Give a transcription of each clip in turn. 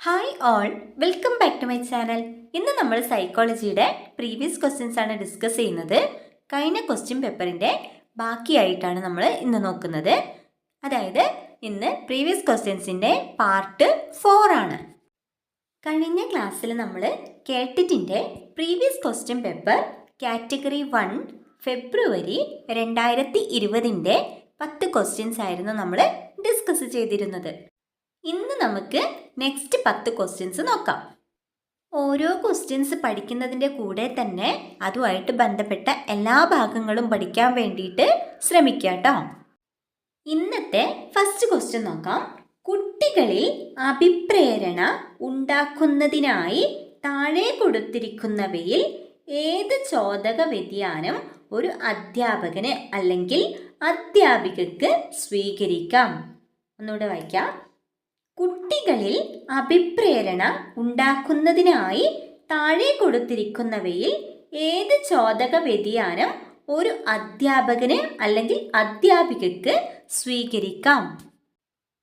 Hi all, welcome back to my channel. ഇന്ന് നമ്മൾ സൈക്കോളജിയുടെ പ്രീവിയസ് ക്വസ്റ്റ്യൻസ് ആണ് ഡിസ്കസ് ചെയ്യുന്നത്. കഴിഞ്ഞ ക്വസ്റ്റ്യൻ പേപ്പറിൻ്റെ ബാക്കിയായിട്ടാണ് നമ്മൾ ഇന്ന് നോക്കുന്നത്. അതായത് ഇന്ന് പ്രീവിയസ് ക്വസ്റ്റ്യൻസിൻ്റെ പാർട്ട് 4 ആണ്. കഴിഞ്ഞ ക്ലാസ്സിൽ നമ്മൾ കേട്ടിട്ടിൻ്റെ പ്രീവിയസ് ക്വസ്റ്റ്യൻ പേപ്പർ കാറ്റഗറി 1 ഫെബ്രുവരി 2020 10 ക്വസ്റ്റ്യൻസ് ആയിരുന്നു നമ്മൾ ഡിസ്കസ് ചെയ്തിരുന്നത്. ഇന്ന് നമുക്ക് നെക്സ്റ്റ് 10 ക്വസ്റ്റ്യൻസ് നോക്കാം. ഓരോ ക്വസ്റ്റ്യൻസ് പഠിക്കുന്നതിൻ്റെ കൂടെ തന്നെ അതുമായിട്ട് ബന്ധപ്പെട്ട എല്ലാ ഭാഗങ്ങളും പഠിക്കാൻ വേണ്ടിയിട്ട് ശ്രമിക്കുക കേട്ടോ. ഇന്നത്തെ ഫസ്റ്റ് ക്വസ്റ്റ്യൻ നോക്കാം. കുട്ടികളിൽ അഭിപ്രേരണ ഉണ്ടാക്കുന്നതിനായി താഴെ കൊടുത്തിരിക്കുന്നവയിൽ ഏത് ചോദക വ്യതിയാനം ഒരു അധ്യാപകന് അല്ലെങ്കിൽ അധ്യാപികക്ക് സ്വീകരിക്കാം? ഒന്നുകൂടെ വായിക്കാം. കുട്ടികളിൽ അഭിപ്രേരണ ഉണ്ടാക്കുന്നതിനായി താഴെ കൊടുത്തിരിക്കുന്നവയിൽ ഏത് ചോദക വ്യതിയാനം ഒരു അധ്യാപകന് അല്ലെങ്കിൽ അധ്യാപികക്ക് സ്വീകരിക്കാം?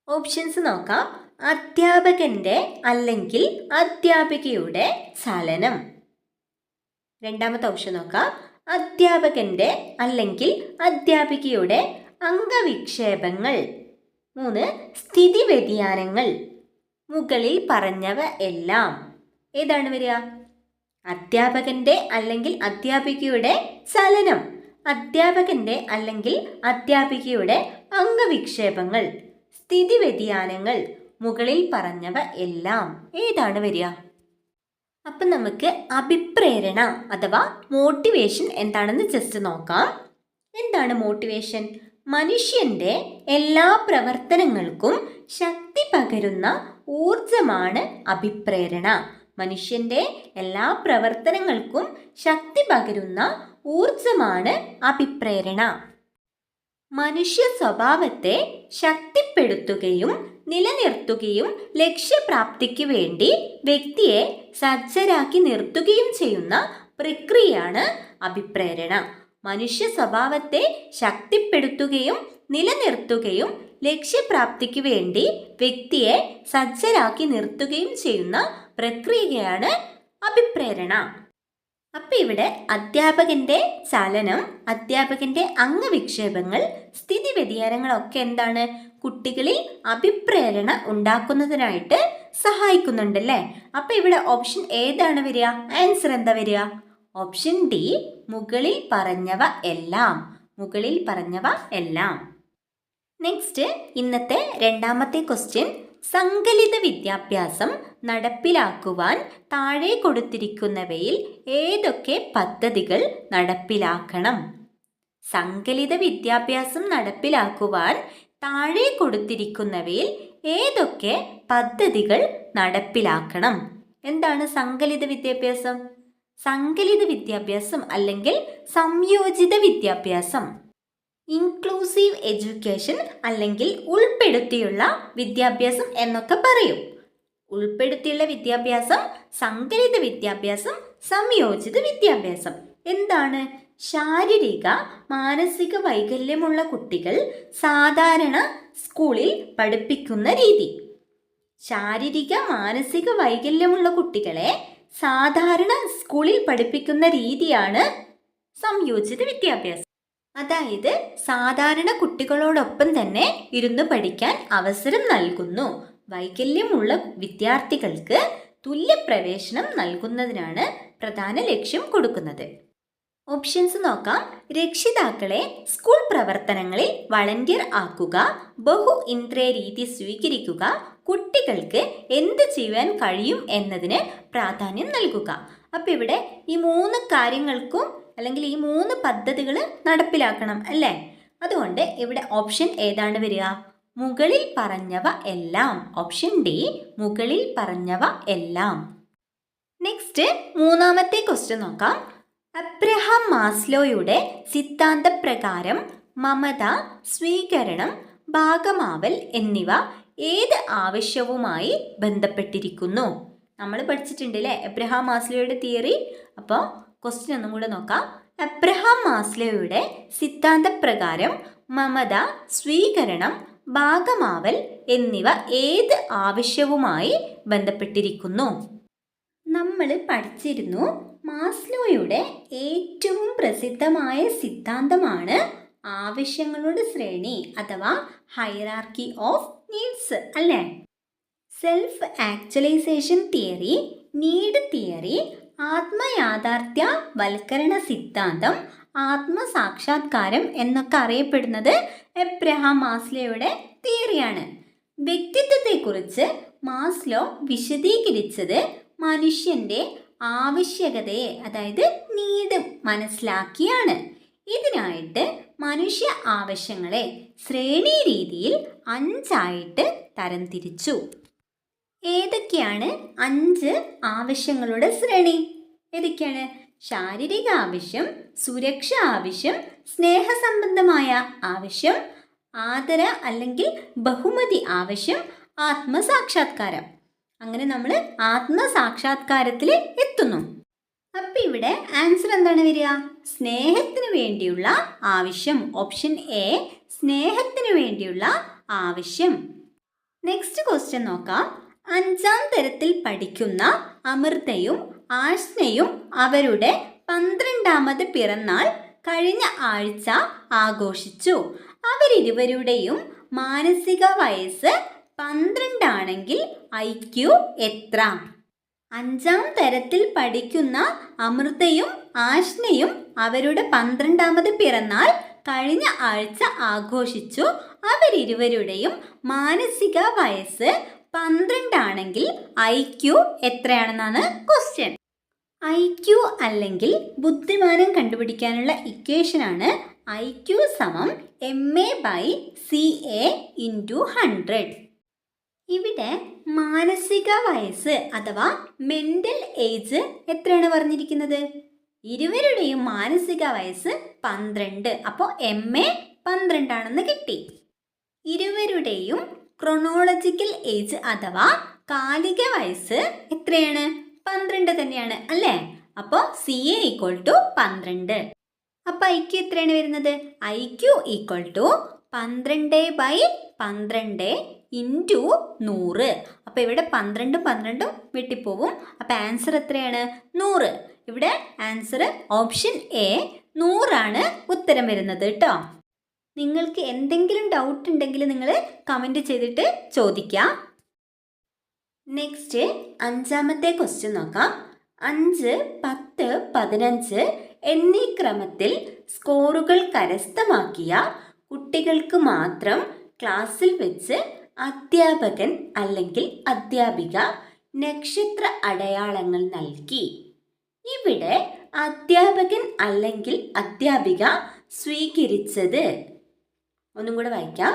ഓപ്ഷൻസ് നോക്കാം. അധ്യാപകന്റെ അല്ലെങ്കിൽ അധ്യാപികയുടെ ചലനം. രണ്ടാമത്തെ ഓപ്ഷൻ നോക്കാം. അധ്യാപകന്റെ അല്ലെങ്കിൽ അധ്യാപികയുടെ അംഗവിക്ഷേപങ്ങൾ. 3 സ്ഥിതി വ്യതിയാനങ്ങൾ. മുകളിൽ പറഞ്ഞവ എല്ലാം. ഏതാണ് വരിക? അധ്യാപകന്റെ അല്ലെങ്കിൽ അധ്യാപികയുടെ ചലനം, അധ്യാപകന്റെ അല്ലെങ്കിൽ അധ്യാപികയുടെ അംഗവിക്ഷേപങ്ങൾ, സ്ഥിതി വ്യതിയാനങ്ങൾ, മുകളിൽ പറഞ്ഞവ എല്ലാം. ഏതാണ് വരിക? അപ്പം നമുക്ക് അഭിപ്രേരണ അഥവാ മോട്ടിവേഷൻ എന്താണെന്ന് ജസ്റ്റ് നോക്കാം. എന്താണ് മോട്ടിവേഷൻ? മനുഷ്യന്റെ എല്ലാ പ്രവർത്തനങ്ങൾക്കും ശക്തി പകരുന്ന ഊർജമാണ് അഭിപ്രേരണ. മനുഷ്യന്റെ എല്ലാ പ്രവർത്തനങ്ങൾക്കും ശക്തി പകരുന്ന ഊർജമാണ് അഭിപ്രേരണ. മനുഷ്യ സ്വഭാവത്തെ ശക്തിപ്പെടുത്തുകയും നിലനിർത്തുകയും ലക്ഷ്യപ്രാപ്തിക്ക് വേണ്ടി വ്യക്തിയെ സജ്ജരാക്കി നിർത്തുകയും ചെയ്യുന്ന പ്രക്രിയയാണ് അഭിപ്രേരണ. മനുഷ്യ സ്വഭാവത്തെ ശക്തിപ്പെടുത്തുകയും നിലനിർത്തുകയും ലക്ഷ്യപ്രാപ്തിക്ക് വേണ്ടി വ്യക്തിയെ സജ്ജരാക്കി നിർത്തുകയും ചെയ്യുന്ന പ്രക്രിയയാണ് അഭിപ്രേരണ. അപ്പം ഇവിടെ അധ്യാപകന്റെ ചലനം, അധ്യാപകന്റെ അംഗവിക്ഷേപങ്ങൾ, സ്ഥിതി വ്യതിയാനങ്ങളൊക്കെ എന്താണ്? കുട്ടികളിൽ അഭിപ്രേരണ ഉണ്ടാക്കുന്നതിനായിട്ട് സഹായിക്കുന്നുണ്ടല്ലേ. അപ്പം ഇവിടെ ഓപ്ഷൻ ഏതാണ് വരിക? ആൻസർ എന്താ വരിക? ഓപ്ഷൻ ഡി, മുകളിൽ പറഞ്ഞവ എല്ലാം. മുകളിൽ പറഞ്ഞവ എല്ലാം. നെക്സ്റ്റ്, ഇന്നത്തെ രണ്ടാമത്തെ ക്വസ്റ്റ്യൻ. സങ്കലിത വിദ്യാഭ്യാസം നടപ്പിലാക്കുവാൻ താഴെ കൊടുത്തിരിക്കുന്നവയിൽ ഏതൊക്കെ പദ്ധതികൾ നടപ്പിലാക്കണം? സങ്കലിത വിദ്യാഭ്യാസം നടപ്പിലാക്കുവാൻ താഴെ കൊടുത്തിരിക്കുന്നവയിൽ ഏതൊക്കെ പദ്ധതികൾ നടപ്പിലാക്കണം? എന്താണ് സങ്കലിത വിദ്യാഭ്യാസം? സങ്കലിത വിദ്യാഭ്യാസം അല്ലെങ്കിൽ സംയോജിത വിദ്യാഭ്യാസം, ഇൻക്ലൂസീവ് എഡ്യൂക്കേഷൻ അല്ലെങ്കിൽ ഉൾപ്പെടുത്തിയുള്ള വിദ്യാഭ്യാസം എന്നൊക്കെ പറയും. ഉൾപ്പെടുത്തിയുള്ള വിദ്യാഭ്യാസം, സങ്കലിത വിദ്യാഭ്യാസം, സംയോജിത വിദ്യാഭ്യാസം. എന്താണ്? ശാരീരിക മാനസിക വൈകല്യമുള്ള കുട്ടികൾ സാധാരണ സ്കൂളിൽ പഠിപ്പിക്കുന്ന രീതി. ശാരീരിക മാനസിക വൈകല്യമുള്ള കുട്ടികളെ സാധാരണ സ്കൂളിൽ പഠിപ്പിക്കുന്ന രീതിയാണ് സംയോജിത വിദ്യാഭ്യാസം. അതായത് സാധാരണ കുട്ടികളോടൊപ്പം തന്നെ ഇരുന്ന് പഠിക്കാൻ അവസരം നൽകുന്നു. വൈകല്യമുള്ള വിദ്യാർത്ഥികൾക്ക് തുല്യ പ്രവേശനം നൽകുന്നതിനാണ് പ്രധാന ലക്ഷ്യം കൊടുക്കുന്നത്. ഓപ്ഷൻസ് നോക്കാം. രക്ഷിതാക്കളെ സ്കൂൾ പ്രവർത്തനങ്ങളിൽ വളണ്ടിയർ ആക്കുക, ബഹു ഇന്ദ്രിയ രീതി സ്വീകരിക്കുക, കുട്ടികൾക്ക് എന്ത് ചെയ്യാൻ കഴിയും എന്നതിന് പ്രാധാന്യം നൽകുക. അപ്പം ഇവിടെ ഈ 3 കാര്യങ്ങൾക്കും അല്ലെങ്കിൽ ഈ 3 പദ്ധതികൾ നടപ്പിലാക്കണം അല്ലേ? അതുകൊണ്ട് ഇവിടെ ഓപ്ഷൻ ഏതാണ് വരിക? മുകളിൽ പറഞ്ഞവ എല്ലാം. ഓപ്ഷൻ ഡി, മുകളിൽ പറഞ്ഞവ എല്ലാം. നെക്സ്റ്റ്, മൂന്നാമത്തെ ക്വസ്റ്റ്യൻ നോക്കാം. അബ്രഹാം മാസ്ലോയുടെ സിദ്ധാന്തപ്രകാരം മമത, സ്വീകരണം, ഭാഗമാവൽ എന്നിവ ഏത് ആവശ്യവുമായി ബന്ധപ്പെട്ടിരിക്കുന്നു? നമ്മൾ പഠിച്ചിട്ടുണ്ട് അല്ലേ അബ്രഹാം മാസ്ലോയുടെ തിയറി. അപ്പോൾ ക്വസ്റ്റ്യൻ ഒന്നും കൂടെ നോക്കാം. അബ്രഹാം മാസ്ലോയുടെ സിദ്ധാന്തപ്രകാരം മമത, സ്വീകരണം, ഭാഗമാവൽ എന്നിവ ഏത് ആവശ്യവുമായി ബന്ധപ്പെട്ടിരിക്കുന്നു? നമ്മൾ പഠിച്ചിരുന്നു മാസ്ലോയുടെ ഏറ്റവും പ്രസിദ്ധമായ സിദ്ധാന്തമാണ് ആവശ്യങ്ങളുടെ ശ്രേണി അഥവാ ഹൈറാർക്കി ഓഫ് നീഡ്സ് അല്ലേ? Self actualization theory, need theory, ആത്മയാഥാർത്ഥ്യ വൽക്കരണ സിദ്ധാന്തം, ആത്മസാക്ഷാത്കാരം എന്നൊക്കെ അറിയപ്പെടുന്നത് എബ്രഹാം മാസ്ലോയുടെ തിയറിയാണ്. വ്യക്തിത്വത്തെക്കുറിച്ച് മാസ്ലോ വിശദീകരിച്ചത് മനുഷ്യന്റെ ആവശ്യകതയെ അതായത് നീഡ് മനസ്സിലാക്കിയാണ്. ഇതിനായിട്ട് മനുഷ്യ ആവശ്യങ്ങളെ ശ്രേണി രീതിയിൽ 5 തരംതിരിച്ചു. ഏതൊക്കെയാണ് 5 ആവശ്യങ്ങളുടെ ശ്രേണി? ഏതൊക്കെയാണ്? ശാരീരിക ആവശ്യം, സുരക്ഷ ആവശ്യം, സ്നേഹസംബന്ധമായ ആവശ്യം, ആദര അല്ലെങ്കിൽ ബഹുമതി ആവശ്യം, ആത്മസാക്ഷാത്കാരം. അങ്ങനെ നമ്മൾ ആത്മസാക്ഷാത്കാരത്തിൽ എത്തുന്നു. അപ്പം ഇവിടെ ആൻസർ എന്താണ് വരിക? സ്നേഹത്തിന് വേണ്ടിയുള്ള ആവശ്യം. ഓപ്ഷൻ എ, സ്നേഹത്തിന് വേണ്ടിയുള്ള ആവശ്യം. നെക്സ്റ്റ് ക്വസ്റ്റ്യൻ നോക്കാം. 5ാം തരത്തിൽ പഠിക്കുന്ന അമൃതയും ആഷ്നയും അവരുടെ 12ാമത് പിറന്നാൾ കഴിഞ്ഞ ആഴ്ച ആഘോഷിച്ചു. അവരിരുവരുടെയും മാനസിക വയസ്സ് 12 ആണെങ്കിൽ IQ എത്ര? 5ാം തരത്തിൽ പഠിക്കുന്ന അമൃതയും ആഷ്നയും അവരുടെ 12ാമത് പിറന്നാൾ കഴിഞ്ഞ ആഴ്ച ആഘോഷിച്ചു. അവരിരുവരുടെയും മാനസിക വയസ്സ് 12 ആണെങ്കിൽ IQ എത്രയാണെന്നാണ് ക്വസ്റ്റ്യൻ. IQ അല്ലെങ്കിൽ ബുദ്ധിമാനം കണ്ടുപിടിക്കാനുള്ള ഇക്വേഷനാണ് IQ = MA/CA × 100. ഇവിടെ മാനസിക വയസ്സ് അഥവാ മെൻ്റൽ ഏജ് എത്രയാണ് പറഞ്ഞിരിക്കുന്നത്? ഇരുവരുടെയും മാനസിക വയസ്സ് 12. അപ്പോൾ MA 12 ആണെന്ന് കിട്ടി. ഇരുവരുടെയും ക്രോണോളജിക്കൽ ഏജ് അഥവാ കാലിക വയസ്സ് എത്രയാണ്? 12 തന്നെയാണ് അല്ലേ? അപ്പോൾ CA = 12. അപ്പോൾ IQ എത്രയാണ് വരുന്നത്? IQ = 12/12 × 100. അപ്പോൾ ഇവിടെ 12 വെട്ടിപ്പോവും. അപ്പോൾ ആൻസർ എത്രയാണ്? 100. ഇവിടെ ആൻസർ ഓപ്ഷൻ എ 100 ആണ് ഉത്തരം വരുന്നത് കേട്ടോ. നിങ്ങൾക്ക് എന്തെങ്കിലും ഡൗട്ട് ഉണ്ടെങ്കിൽ നിങ്ങൾ കമൻറ്റ് ചെയ്തിട്ട് ചോദിക്കാം. നെക്സ്റ്റ് 5ാമത്തെ ക്വസ്റ്റ്യൻ നോക്കാം. 5, 10, 15 എന്നീ ക്രമത്തിൽ സ്കോറുകൾ കരസ്ഥമാക്കിയ കുട്ടികൾക്ക് മാത്രം ക്ലാസ്സിൽ വെച്ച് അധ്യാപകൻ അല്ലെങ്കിൽ അധ്യാപിക നക്ഷത്ര അടയാളങ്ങൾ നൽകി. ഇവിടെ അധ്യാപകൻ അല്ലെങ്കിൽ അധ്യാപിക സ്വീകരിച്ചത്, ഒന്നും കൂടെ വായിക്കാം.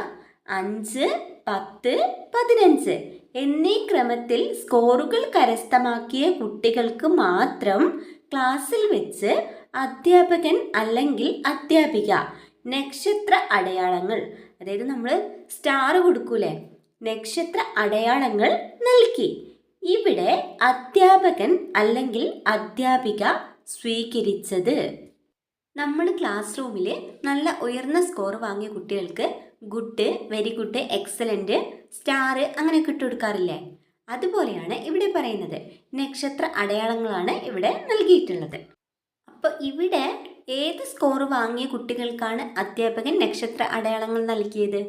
5, 10, 15 എന്നീ ക്രമത്തിൽ സ്കോറുകൾ കരസ്ഥമാക്കിയ കുട്ടികൾക്ക് മാത്രം ക്ലാസ്സിൽ വെച്ച് അധ്യാപകൻ അല്ലെങ്കിൽ അധ്യാപിക നക്ഷത്ര അടയാളങ്ങൾ, അതായത് നമ്മൾ സ്റ്റാർ കൊടുക്കൂലേ, നക്ഷത്ര അടയാളങ്ങൾ നൽകി. ഇവിടെ അധ്യാപകൻ അല്ലെങ്കിൽ അധ്യാപിക സ്വീകരിച്ചത്, നമ്മൾ ക്ലാസ് റൂമിൽ നല്ല ഉയർന്ന സ്കോർ വാങ്ങിയ കുട്ടികൾക്ക് good, very good, excellent, star അങ്ങനെയൊക്കെ ഇട്ട് കൊടുക്കാറില്ലേ? അതുപോലെയാണ് ഇവിടെ പറയുന്നത്. നക്ഷത്ര അടയാളങ്ങളാണ് ഇവിടെ നൽകിയിട്ടുള്ളത്. അപ്പോൾ ഇവിടെ ഏത് സ്കോർ വാങ്ങിയ കുട്ടികൾക്കാണ് അധ്യാപകൻ നക്ഷത്ര അടയാളങ്ങൾ നൽകിയത്?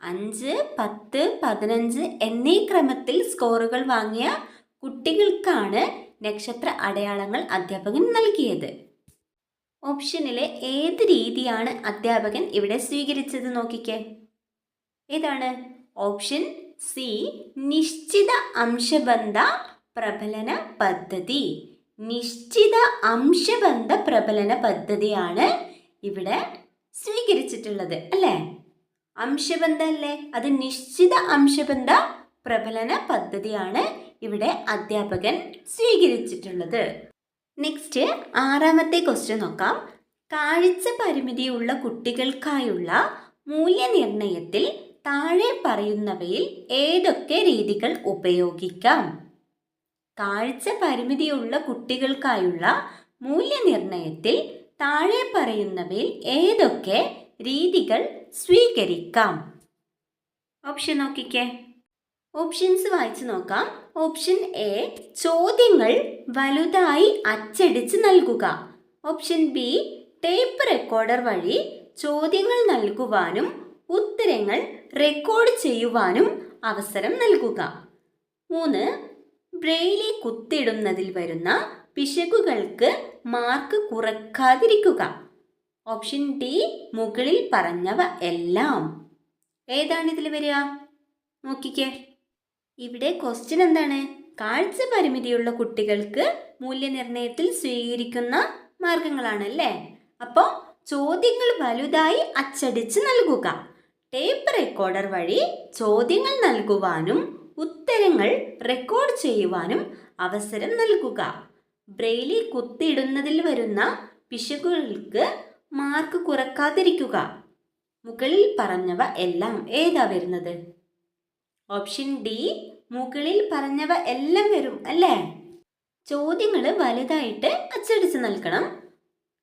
5, 10, 15 എന്നീ ക്രമത്തിൽ സ്കോറുകൾ വാങ്ങിയ കുട്ടികൾക്കാണ് നക്ഷത്ര അടയാളങ്ങൾ അധ്യാപകൻ നൽകിയത്. ഓപ്ഷനിലെ ഏത് രീതിയാണ് അധ്യാപകൻ ഇവിടെ സ്വീകരിച്ചത് നോക്കിക്കേ. ഏതാണ്? ഓപ്ഷൻ സി, നിശ്ചിത അംശബന്ധ പ്രബലന പദ്ധതി. നിശ്ചിത അംശബന്ധ പ്രബലന പദ്ധതിയാണ് ഇവിടെ സ്വീകരിച്ചിട്ടുള്ളത് അല്ലേ? അംശബന്ധം അല്ലേ? അത് നിശ്ചിത അംശബന്ധ പ്രബലന പദ്ധതിയാണ് ഇവിടെ അധ്യാപകൻ സ്വീകരിച്ചിട്ടുള്ളത്. നെക്സ്റ്റ് 6ാമത്തെ ക്വസ്റ്റ്യൻ നോക്കാം. കാഴ്ച പരിമിതിയുള്ള കുട്ടികൾക്കായുള്ള മൂല്യനിർണ്ണയത്തിൽ താഴെ പറയുന്നവയിൽ ഏതൊക്കെ രീതികൾ ഉപയോഗിക്കാം? കാഴ്ച പരിമിതിയുള്ള കുട്ടികൾക്കായുള്ള മൂല്യനിർണ്ണയത്തിൽ താഴെ പറയുന്നവയിൽ ഏതൊക്കെ രീതികൾ സ്വീകരിക്കാം? ഓപ്ഷൻ നോക്കിക്കേ. ഓപ്ഷൻസ് വായിച്ചു നോക്കാം. ഓപ്ഷൻ എ, ചോദ്യങ്ങൾ വലുതായി അച്ചടിച്ച് നൽകുക. ഓപ്ഷൻ ബി, ടേപ്പ് റെക്കോർഡർ വഴി ചോദ്യങ്ങൾ നൽകുവാനും ഉത്തരങ്ങൾ റെക്കോർഡ് ചെയ്യുവാനും അവസരം നൽകുക. 3, ബ്രെയിലി കുത്തിടുന്നതിൽ വരുന്ന പിശകുകൾക്ക് മാർക്ക് കുറക്കാതിരിക്കുക. ഓപ്ഷൻ ഡി, മുകളിൽ പറഞ്ഞവ എല്ലാം. ഏതാണ് ഇതിൽ വരിക? നോക്കിക്കേ. ഇവിടെ ക്വസ്റ്റ്യൻ എന്താണ്? കാഴ്ച പരിമിതിയുള്ള കുട്ടികൾക്ക് മൂല്യനിർണ്ണയത്തിൽ സ്വീകരിക്കുന്ന മാർഗങ്ങളാണല്ലേ. അപ്പോൾ ചോദ്യങ്ങൾ വലുതായി അച്ചടിച്ച് നൽകുക, ടേപ്പ് റെക്കോർഡർ വഴി ചോദ്യങ്ങൾ നൽകുവാനും ഉത്തരങ്ങൾ റെക്കോർഡ് ചെയ്യുവാനും അവസരം നൽകുക, ബ്രെയിലി കുത്തിയിടുന്നതിൽ വരുന്ന പിശകുകൾക്ക് മാർക്ക് കുറക്കാതിരിക്കുക. മുകളിൽ പറഞ്ഞവ എല്ലാം ഏതാ വരുന്നത്? ഓപ്ഷൻ ഡി, മുകളിൽ പറഞ്ഞവ എല്ലാം വരും അല്ലേ. ചോദ്യങ്ങൾ വലുതായിട്ട് അച്ചടിച്ച് നൽകണം,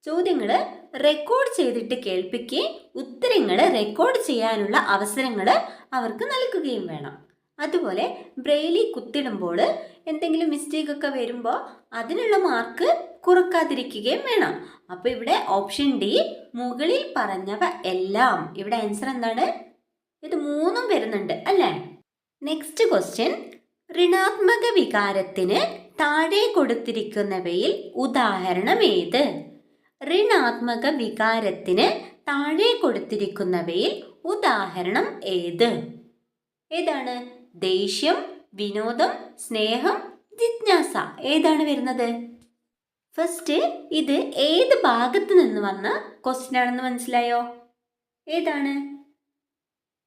ചോദ്യങ്ങൾ റെക്കോർഡ് ചെയ്തിട്ട് കേൾപ്പിക്കുകയും ഉത്തരങ്ങൾ റെക്കോർഡ് ചെയ്യാനുള്ള അവസരങ്ങൾ അവർക്ക് നൽകുകയും വേണം. അതുപോലെ ബ്രെയിലി കുത്തിടുമ്പോൾ എന്തെങ്കിലും മിസ്റ്റേക്ക് ഒക്കെ വരുമ്പോൾ അതിനുള്ള മാർക്ക് കുറക്കാതിരിക്കുകയും വേണം. അപ്പോൾ ഇവിടെ ഓപ്ഷൻ ഡി, മുകളിൽ പറഞ്ഞവ എല്ലാം. ഇവിടെ ആൻസർ എന്താണ്? ഇത് 3 വരുന്നുണ്ട് അല്ലേ. നെക്സ്റ്റ് ക്വസ്റ്റ്യൻ, ഋണാത്മക വികാരത്തിന് താഴെ കൊടുത്തിരിക്കുന്നവയിൽ ഉദാഹരണം ഏത്? ഋണാത്മക വികാരത്തിന് താഴെ കൊടുത്തിരിക്കുന്നവയിൽ ഉദാഹരണം ഏത്? ഏതാണ്? ദേഷ്യം, വിനോദം, സ്നേഹം, ജിജ്ഞാസ. ഏതാണ് വരുന്നത്? ഫസ്റ്റ്, ഇത് ഏത് ഭാഗത്ത് നിന്ന് വന്ന ക്വസ്റ്റ്യൻ ആണെന്ന് മനസ്സിലായോ? ഏതാണ്?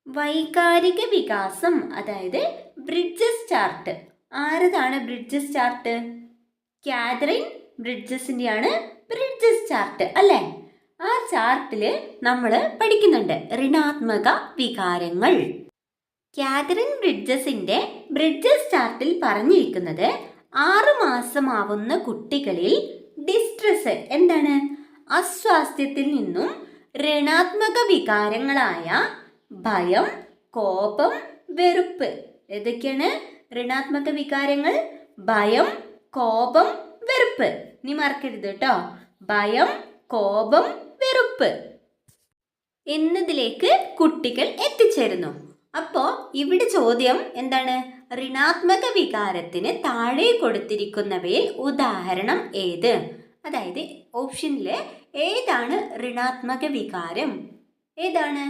വൈകാരിക വികാസം, അതായത് ബ്രിഡ്ജസ് ചാർട്ട്. ആരതാണ് ബ്രിഡ്ജസ് ചാർട്ട്? കാതറിൻ ബ്രിഡ്ജസിൻ്റെയാണ് ബ്രിഡ്ജസ് ചാർട്ട് അല്ലേ. ആ ചാർട്ടിൽ നമ്മൾ പഠിക്കുന്നുണ്ട് ഋണാത്മക വികാരങ്ങൾ. കാതറിൻ ബ്രിഡ്ജസ് ചാർട്ടിൽ പറഞ്ഞിരിക്കുന്നത് 6 മാസമാവുന്ന കുട്ടികളിൽ ഡിസ്ട്രെസ്, എന്താണ്, അസ്വാസ്ഥ്യത്തിൽ നിന്നും ഋണാത്മക വികാരങ്ങളായ ഭയം, കോപം, വെറുപ്പ്. ഏതൊക്കെയാണ് ഋണാത്മക വികാരങ്ങൾ? ഭയം, കോപം, വെറുപ്പ്. നീ മറക്കരുത് കേട്ടോ. ഭയം, കോപം, വെറുപ്പ് എന്നതിലേക്ക് കുട്ടികൾ എത്തിച്ചേരുന്നു. അപ്പോൾ ഇവിടെ ചോദ്യം എന്താണ്? ഋണാത്മക വികാരത്തിന് താഴെ കൊടുത്തിരിക്കുന്നവയിൽ ഉദാഹരണം ഏത്? അതായത് ഓപ്ഷനിൽ ഏതാണ് ഋണാത്മക വികാരം? ഏതാണ്?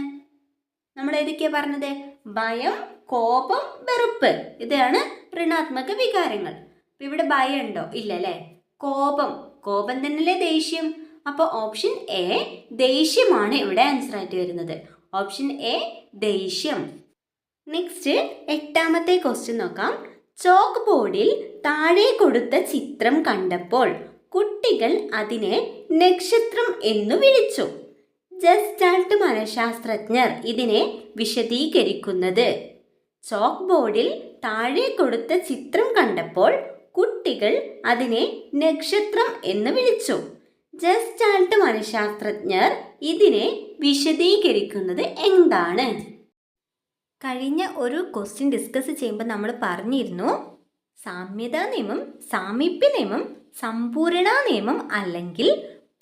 നമ്മൾ ഏതൊക്കെയാ പറഞ്ഞത്? ഭയം, കോപം, വെറുപ്പ്. ഇതാണ് ഋണാത്മക വികാരങ്ങൾ. ഇവിടെ ഭയം ഉണ്ടോ? ഇല്ല അല്ലേ. കോപം തന്നെയല്ലേ ദേഷ്യം. അപ്പോൾ ഓപ്ഷൻ എ, ദേഷ്യമാണ് ഇവിടെ ആൻസർ ആയിട്ട് വരുന്നത്. ഓപ്ഷൻ എ, ദേഷ്യം. നെക്സ്റ്റ് 8ാമത്തെ ക്വസ്റ്റ്യൻ നോക്കാം. ചോക്ക് ബോർഡിൽ താഴെ കൊടുത്ത ചിത്രം കണ്ടപ്പോൾ കുട്ടികൾ അതിനെ നക്ഷത്രം എന്നു വിളിച്ചു. ജസ്റ്റാൾട്ട് മനഃശാസ്ത്രജ്ഞർ ഇതിനെ വിശദീകരിക്കുന്നത്. ചോക്ക് ബോർഡിൽ താഴെ കൊടുത്ത ചിത്രം കണ്ടപ്പോൾ കുട്ടികൾ അതിനെ നക്ഷത്രം എന്ന് വിളിച്ചു. ജസ്റ്റാൾട്ട് മനഃശാസ്ത്രജ്ഞർ ഇതിനെ വിശദീകരിക്കുന്നത് എന്താണ്? കഴിഞ്ഞ ഒരു ക്വസ്റ്റ്യൻ ഡിസ്കസ് ചെയ്യുമ്പോൾ നമ്മൾ പറഞ്ഞിരുന്നു സാമ്യതാ നിയമം, സാമീപ്യ നിയമം, സമ്പൂർണ നിയമം അല്ലെങ്കിൽ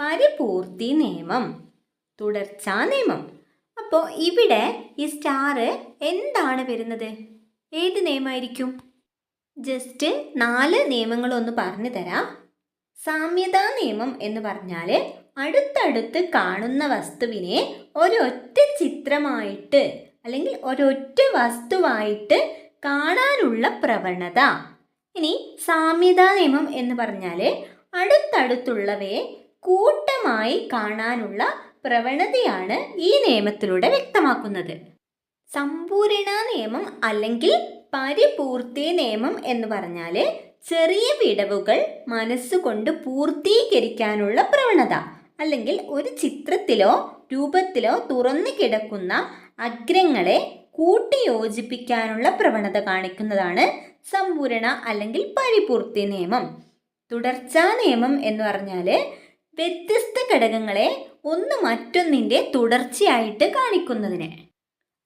പരിപൂർത്തി നിയമം, തുടർച്ചാ നിയമം. അപ്പോൾ ഇവിടെ ഈ സ്റ്റാർ എന്താണ് വരുന്നത്? ഏത് നിയമമായിരിക്കും? ജസ്റ്റ് 4 നിയമങ്ങളൊന്ന് പറഞ്ഞു തരാം. സാമ്യതാ നിയമം എന്ന് പറഞ്ഞാൽ അടുത്തടുത്ത് കാണുന്ന വസ്തുവിനെ ഒരൊറ്റ ചിത്രമായിട്ട് അല്ലെങ്കിൽ ഒരൊറ്റ വസ്തുവായിട്ട് കാണാനുള്ള പ്രവണത. ഇനി സാമ്യതാ നിയമം എന്ന് പറഞ്ഞാൽ അടുത്തടുത്തുള്ളവയെ കൂട്ടമായി കാണാനുള്ള പ്രവണതയാണ് ഈ നിയമത്തിലൂടെ വ്യക്തമാക്കുന്നത്. സമ്പൂർണ നിയമം അല്ലെങ്കിൽ പരിപൂർത്തി നിയമം എന്ന് പറഞ്ഞാൽ ചെറിയ വിടവുകൾ മനസ്സുകൊണ്ട് പൂർത്തീകരിക്കാനുള്ള പ്രവണത, അല്ലെങ്കിൽ ഒരു ചിത്രത്തിലോ രൂപത്തിലോ തുറന്നു കിടക്കുന്ന അഗ്രങ്ങളെ കൂട്ടിയോജിപ്പിക്കാനുള്ള പ്രവണത കാണിക്കുന്നതാണ് സമ്പൂർണ അല്ലെങ്കിൽ പരിപൂർത്തി നിയമം. തുടർച്ചാ നിയമം എന്ന് പറഞ്ഞാൽ വ്യത്യസ്ത ഘടകങ്ങളെ ഒന്ന് മറ്റൊന്നിൻ്റെ തുടർച്ചയായിട്ട് കാണിക്കുന്നതിന്.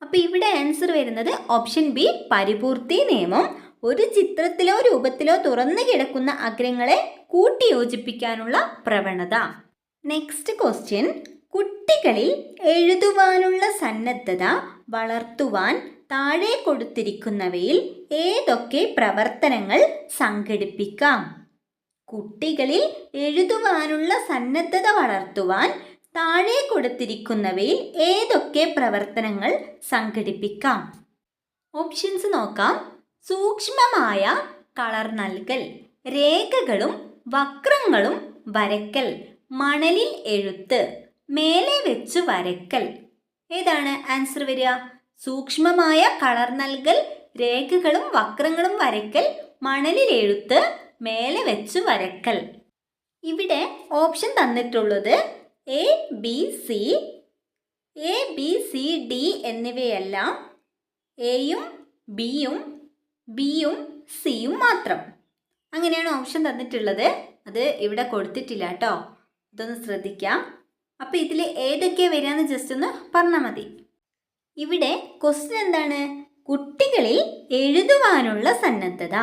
അപ്പോൾ ഇവിടെ ആൻസർ വരുന്നത് ഓപ്ഷൻ ബി പരിപൂർത്തി നിയമം. ഒരു ചിത്രത്തിലോ രൂപത്തിലോ തുറന്നു കിടക്കുന്ന അഗ്രങ്ങളെ കൂട്ടിയോജിപ്പിക്കാനുള്ള പ്രവണത. നെക്സ്റ്റ് ക്വസ്റ്റ്യൻ, കുട്ടികളിൽ എഴുതുവാനുള്ള സന്നദ്ധത വളർത്തുവാൻ താഴെ കൊടുത്തിരിക്കുന്നവയിൽ ഏതൊക്കെ പ്രവർത്തനങ്ങൾ സംഘടിപ്പിക്കാം? കുട്ടികളിൽ എഴുതുവാനുള്ള സന്നദ്ധത വളർത്തുവാൻ താഴെ കൊടുത്തിരിക്കുന്നവയിൽ ഏതൊക്കെ പ്രവർത്തനങ്ങൾ സംഘടിപ്പിക്കാം? ഓപ്ഷൻസ് നോക്കാം. സൂക്ഷ്മമായ കളർ നൽകൽ, രേഖകളും വക്രങ്ങളും വരയ്ക്കൽ, മണലിൽ എഴുത്ത്, മേലെ വെച്ച് വരയ്ക്കൽ. ഏതാണ് ആൻസർ വരിക? സൂക്ഷ്മമായ കളർ നൽകൽ, രേഖകളും വക്രങ്ങളും വരയ്ക്കൽ, മണലിൽ എഴുത്ത്, മേലെ വെച്ച് വരയ്ക്കൽ. ഇവിടെ ഓപ്ഷൻ തന്നിട്ടുള്ളത് എ ബി സി ഡി എന്നിവയെല്ലാം എയും ബിയും സിയും മാത്രം. അങ്ങനെയാണ് ഓപ്ഷൻ തന്നിട്ടുള്ളത്. അത് ഇവിടെ കൊടുത്തിട്ടില്ല കേട്ടോ, ഇതൊന്ന് ശ്രദ്ധിക്കാം. അപ്പോൾ ഇതിൽ ഏതൊക്കെയാണ് വരികയെന്ന് ജസ്റ്റ് ഒന്ന് പറഞ്ഞാൽ മതി. ഇവിടെ ക്വസ്റ്റ്യൻ എന്താണ്? കുട്ടികളിൽ എഴുതുവാനുള്ള സന്നദ്ധത,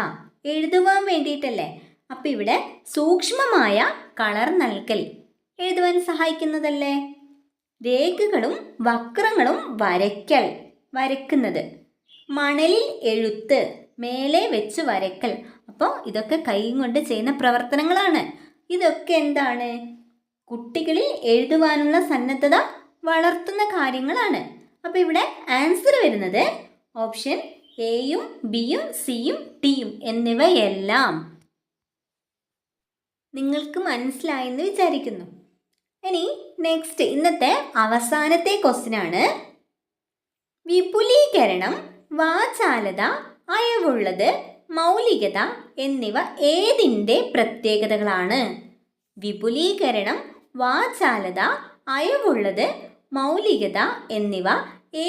എഴുതുവാൻ വേണ്ടിയിട്ടല്ലേ. അപ്പോൾ ഇവിടെ സൂക്ഷ്മമായ കളർ നൽകൽ എഴുതുവാൻ സഹായിക്കുന്നതല്ലേ. രേഖകളും വക്രങ്ങളും വരയ്ക്കുന്നത്, മണലിൽ എഴുത്ത്, മേലെ വെച്ച് വരയ്ക്കൽ. അപ്പോൾ ഇതൊക്കെ കൈ കൊണ്ട് ചെയ്യുന്ന പ്രവർത്തനങ്ങളാണ്. ഇതൊക്കെ എന്താണ്? കുട്ടികളിൽ എഴുതുവാനുള്ള സന്നദ്ധത വളർത്തുന്ന കാര്യങ്ങളാണ്. അപ്പോൾ ഇവിടെ ആൻസർ വരുന്നത് ഓപ്ഷൻ എയും ബിയും സിയും ഡിയും എന്നിവയെല്ലാം. നിങ്ങൾക്ക് മനസ്സിലായെന്ന് വിചാരിക്കുന്നു. ഇനി നെക്സ്റ്റ് ഇന്നത്തെ അവസാനത്തെ ക്വസ്റ്റ്യൻ ആണ്. വിപുലീകരണം, വാചാലത, അയവുള്ളത്, മൗലികത എന്നിവ ഏതിൻ്റെ പ്രത്യേകതകളാണ്? വിപുലീകരണം, വാചാലത, അയവുള്ളത്, മൗലികത എന്നിവ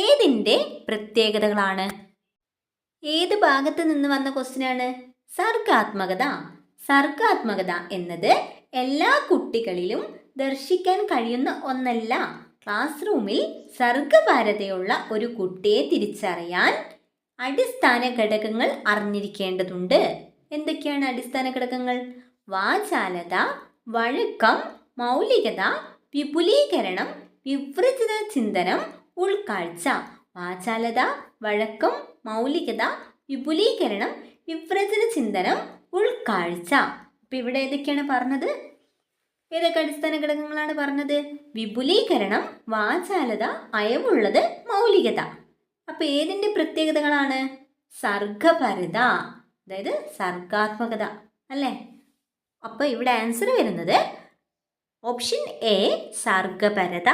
ഏതിൻ്റെ പ്രത്യേകതകളാണ്? ഏത് ഭാഗത്ത് നിന്ന് വന്ന ക്വസ്റ്റ്യനാണ്? സർഗാത്മകത. സർഗാത്മകത എന്നത് എല്ലാ കുട്ടികളിലും ദർശിക്കാൻ കഴിയുന്ന ഒന്നല്ല. ക്ലാസ് റൂമിൽ സർഗപരതയുള്ള ഒരു കുട്ടിയെ തിരിച്ചറിയാൻ അടിസ്ഥാന ഘടകങ്ങൾ അറിഞ്ഞിരിക്കേണ്ടതുണ്ട്. എന്തൊക്കെയാണ് അടിസ്ഥാന ഘടകങ്ങൾ? വാചാലത, വഴക്കം, മൗലികത, വിപുലീകരണം, വിവൃജിത ചിന്തനം, ഉൾക്കാഴ്ച. വാചാലത, വഴക്കം, മൗലികത, വിപുലീകരണം, വിവൃജിത ചിന്തനം, ഉൾക്കാഴ്ച. അപ്പം ഇവിടെ ഏതൊക്കെയാണ് പറഞ്ഞത്? ഏതൊക്കെ അടിസ്ഥാന ഘടകങ്ങളാണ് പറഞ്ഞത്? വിപുലീകരണം, വാചാലത, അയവുള്ളത്, മൗലികത. അപ്പോൾ ഏതിൻ്റെ പ്രത്യേകതകളാണ്? സർഗപരത, അതായത് സർഗാത്മകത അല്ലേ. അപ്പോൾ ഇവിടെ ആൻസർ വരുന്നത് ഓപ്ഷൻ എ സർഗപരത.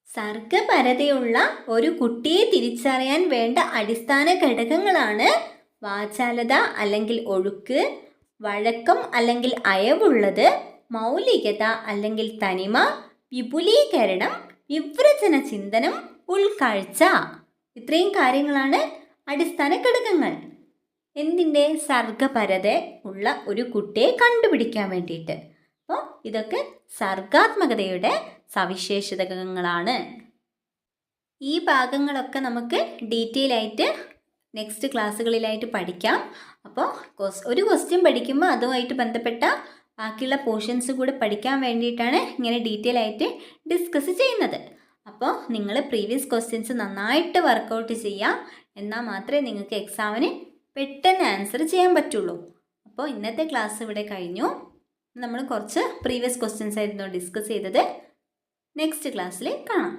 സർഗപരതയുള്ള ഒരു കുട്ടിയെ തിരിച്ചറിയാൻ വേണ്ട അടിസ്ഥാന ഘടകങ്ങളാണ് വാചാലത അല്ലെങ്കിൽ ഒഴുക്ക്, വഴക്കം അല്ലെങ്കിൽ അയവുള്ളത്, മൗലികത അല്ലെങ്കിൽ തനിമ, വിപുലീകരണം, വിവ്രജന ചിന്തനം, ഉൾക്കാഴ്ച. ഇത്രയും കാര്യങ്ങളാണ് അടിസ്ഥാന ഘടകങ്ങൾ. എന്തിൻ്റെ? സർഗപരത ഉള്ള ഒരു കുട്ടിയെ കണ്ടുപിടിക്കാൻ വേണ്ടിയിട്ട്. അപ്പോൾ ഇതൊക്കെ സർഗാത്മകതയുടെ സവിശേഷതകളാണ്. ഈ ഭാഗങ്ങളൊക്കെ നമുക്ക് ഡീറ്റെയിൽ ആയിട്ട് നെക്സ്റ്റ് ക്ലാസ്സുകളിലായിട്ട് പഠിക്കാം. അപ്പോൾ ഒരു ക്വസ്റ്റ്യൻ പഠിക്കുമ്പോൾ അതുമായിട്ട് ബന്ധപ്പെട്ട ബാക്കിയുള്ള പോർഷൻസ് കൂടെ പഠിക്കാൻ വേണ്ടിയിട്ടാണ് ഇങ്ങനെ ഡീറ്റെയിൽ ആയിട്ട് ഡിസ്കസ് ചെയ്യുന്നത്. അപ്പോൾ നിങ്ങൾ പ്രീവിയസ് ക്വസ്റ്റ്യൻസ് നന്നായിട്ട് വർക്കൗട്ട് ചെയ്യുക. എന്നാൽ മാത്രമേ നിങ്ങൾക്ക് എക്സാമിന് പെട്ടെന്ന് ആൻസർ ചെയ്യാൻ പറ്റുള്ളൂ. അപ്പോൾ ഇന്നത്തെ ക്ലാസ് ഇവിടെ കഴിഞ്ഞു. നമ്മൾ കുറച്ച് പ്രീവിയസ് ക്വസ്റ്റ്യൻസ് ആയിരുന്നു ഡിസ്കസ് ചെയ്തത്. നെക്സ്റ്റ് ക്ലാസ്സിൽ കാണാം.